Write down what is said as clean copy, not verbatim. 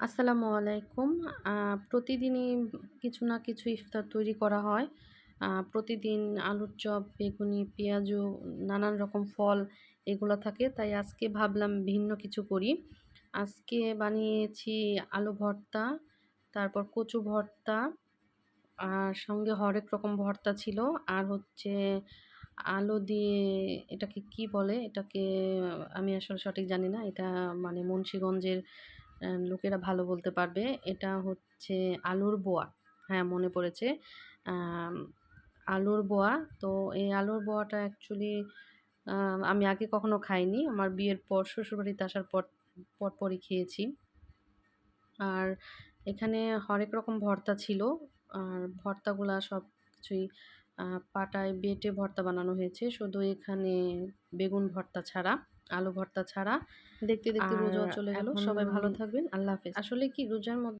আসসালামু আলাইকুম। প্রতিদিনই কিছু না কিছু ইফতার তৈরি করা হয়। প্রতিদিন আলুর চপ, বেগুনি, পেঁয়াজু, নানান রকম ফল এগুলা থাকে। তাই আজকে ভাবলাম ভিন্ন কিছু করি। আজকে বানিয়েছি আলু ভর্তা, তারপর কচু ভর্তা, আর সঙ্গে হরেক রকম ভর্তা ছিল। আর হচ্ছে আলু দিয়ে এটাকে কি বলে? এটাকে আমি আসলে সঠিক জানি না। এটা মানে মুন্সিগঞ্জের লোকেরা ভালো বলতে পারবে। এটা হচ্ছে আলুর বোয়া। হ্যাঁ, মনে পড়েছে। আম আলুর বোয়া। তো এই আলুর বোয়াটা অ্যাকচুয়ালি আমি আগে কখনো খাইনি। আমার বিয়ের পর শ্বশুরবাড়িতে আসার পরপরই খেয়েছি। আর এখানে হরেক রকম ভর্তা ছিল। আর ভর্তাগুলা সবকিছুই আ পাটায় বেটে ভর্তা বানানো হয়েছে। শুধু এখানে বেগুন ভর্তা ছাড়া, আলু ভর্তা ছাড়া। দেখতে, দেখতে আর রোজাও চলে গেল। এখন সবাই ভালো থাকবেন। আল্লাহ হাফেজ। আসলে কি রোজার